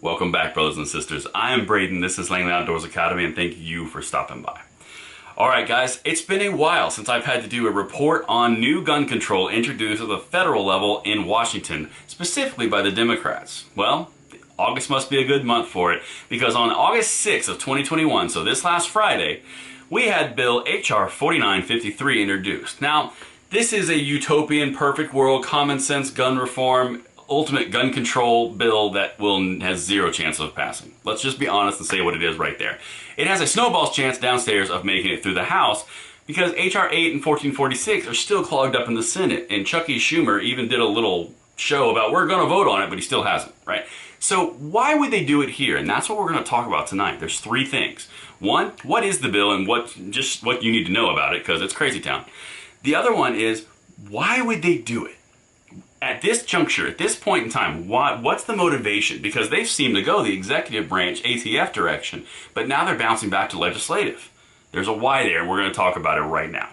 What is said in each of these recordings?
Welcome back, brothers and sisters. I am Braden, this is Langley Outdoors Academy, and thank you for stopping by. Alright guys, it's been a while since I've had to do a report on new gun control introduced at the federal level in Washington, specifically by the Democrats. Well, August must be a good month for it, because on August 6th of 2021, so this last Friday, we had Bill H.R. 4953 introduced. Now, this is a utopian, perfect world, common sense gun reform, ultimate gun control bill that has zero chance of passing. Let's just be honest and say what it is right there. It has a snowball's chance downstairs of making it through the House because H.R. 8 and 1446 are still clogged up in the Senate, and Chucky Schumer even did a little show about we're going to vote on it, but he still hasn't, right? So why would they do it here? And that's what we're going to talk about tonight. There's three things. One, what is the bill and what you need to know about it, because it's crazy town. The other one is, why would they do it? At this juncture, at this point in time, what's the motivation? Because they seem to go the executive branch, ATF direction, but now they're bouncing back to legislative. There's a why there, and we're going to talk about it right now.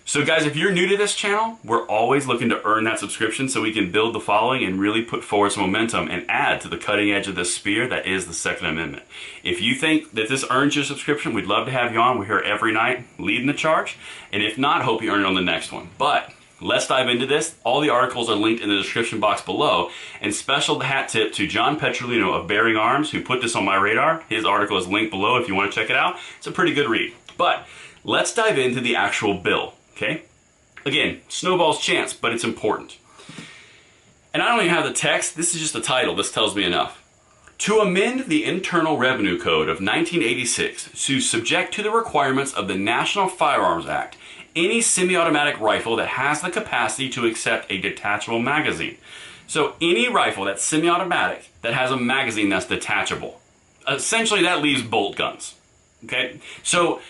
So guys, if you're new to this channel, we're always looking to earn that subscription so we can build the following and really put forward some momentum and add to the cutting edge of this spear that is the Second Amendment. If you think that this earns your subscription, we'd love to have you on. We're here every night leading the charge. And if not, hope you earn it on the next one. But let's dive into this. All the articles are linked in the description box below. And special hat tip to John Petrolino of Bearing Arms, who put this on my radar. His article is linked below if you want to check it out. It's a pretty good read. But let's dive into the actual bill, okay? Again, snowball's chance, but it's important. And I don't even have the text. This is just the title. This tells me enough. To amend the Internal Revenue Code of 1986 to subject to the requirements of the National Firearms Act any semi-automatic rifle that has the capacity to accept a detachable magazine. So any rifle that's semi-automatic that has a magazine that's detachable. Essentially that leaves bolt guns. Okay? So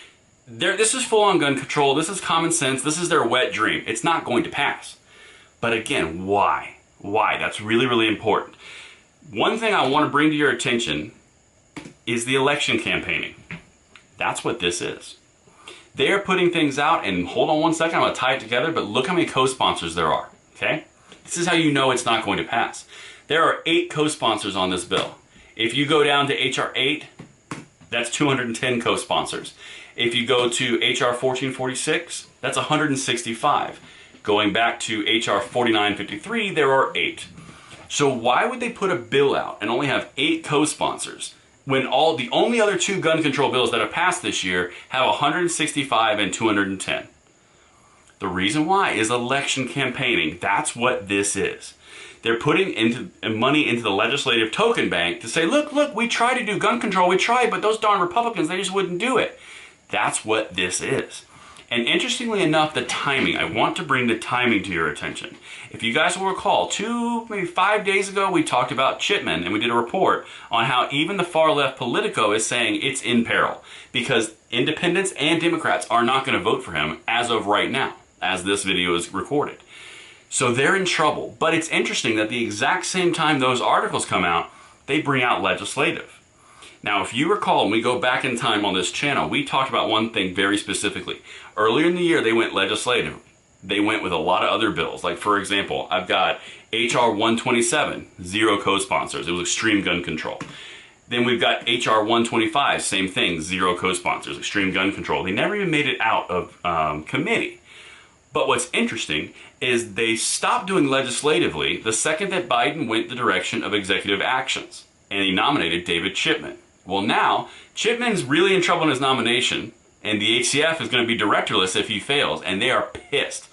this is full-on gun control. This is common sense. This is their wet dream. It's not going to pass. But again, why? Why? That's really, really important. One thing I want to bring to your attention is the election campaigning. That's what this is. They are putting things out, and hold on one second, I'm going to tie it together, but look how many co-sponsors there are, okay? This is how you know it's not going to pass. There are 8 co-sponsors on this bill. If you go down to H.R. 8, that's 210 co-sponsors. If you go to H.R. 1446, that's 165. Going back to H.R. 4953, there are 8. So why would they put a bill out and only have 8 co-sponsors when the only other 2 gun control bills that have passed this year have 165 and 210? The reason why is election campaigning. That's what this is. They're putting money into the legislative token bank to say, look, we tried to do gun control, we tried, but those darn Republicans, they just wouldn't do it. That's what this is. And interestingly enough, the timing, I want to bring the timing to your attention. If you guys will recall, maybe 5 days ago, we talked about Chipman and we did a report on how even the far left Politico is saying it's in peril because independents and Democrats are not going to vote for him as of right now, as this video is recorded. So they're in trouble. But it's interesting that the exact same time those articles come out, they bring out legislative. Now, if you recall, when we go back in time on this channel, we talked about one thing very specifically. Earlier in the year, they went legislative. They went with a lot of other bills. Like, for example, I've got H.R. 127, 0 co-sponsors. It was extreme gun control. Then we've got H.R. 125, same thing, 0 co-sponsors, extreme gun control. They never even made it out of committee. But what's interesting is they stopped doing legislatively the second that Biden went the direction of executive actions. And he nominated David Chipman. Well, now, Chipman's really in trouble in his nomination, and the ATF is going to be directorless if he fails, and they are pissed.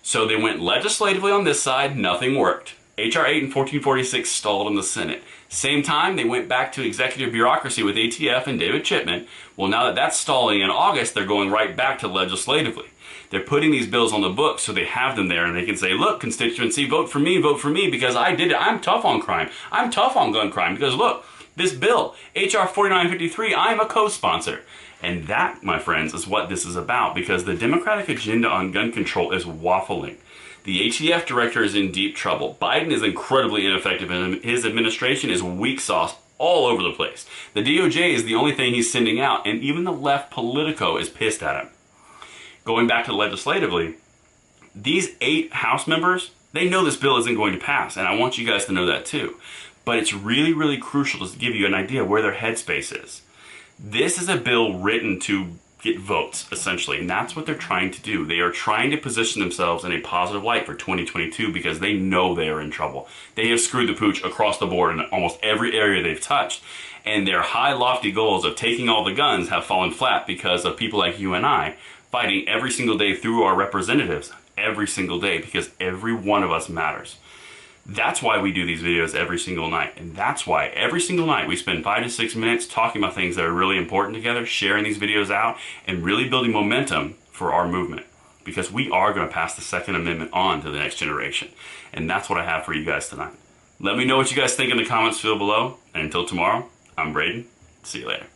So they went legislatively on this side, nothing worked. H.R. 8 and 1446 stalled in the Senate. Same time, they went back to executive bureaucracy with ATF and David Chipman. Well, now that that's stalling in August, they're going right back to legislatively. They're putting these bills on the books so they have them there and they can say, look, constituency, vote for me because I did it. I'm tough on crime. I'm tough on gun crime because look, this bill, H.R. 4953, I'm a co-sponsor. And that, my friends, is what this is about because the Democratic agenda on gun control is waffling. The ATF director is in deep trouble. Biden is incredibly ineffective and his administration is weak sauce all over the place. The DOJ is the only thing he's sending out and even the left Politico is pissed at him. Going back to legislatively, these 8 House members, they know this bill isn't going to pass, and I want you guys to know that too. but it's really, really crucial to give you an idea where their headspace is. This is a bill written to get votes, essentially, and that's what they're trying to do. They are trying to position themselves in a positive light for 2022 because they know they are in trouble. They have screwed the pooch across the board in almost every area they've touched, and their high, lofty goals of taking all the guns have fallen flat because of people like you and I fighting every single day through our representatives, every single day, because every one of us matters. That's why we do these videos every single night. And that's why every single night we spend 5 to 6 minutes talking about things that are really important together, sharing these videos out, and really building momentum for our movement. Because we are going to pass the Second Amendment on to the next generation. And that's what I have for you guys tonight. Let me know what you guys think in the comments field below. And until tomorrow, I'm Braden. See you later.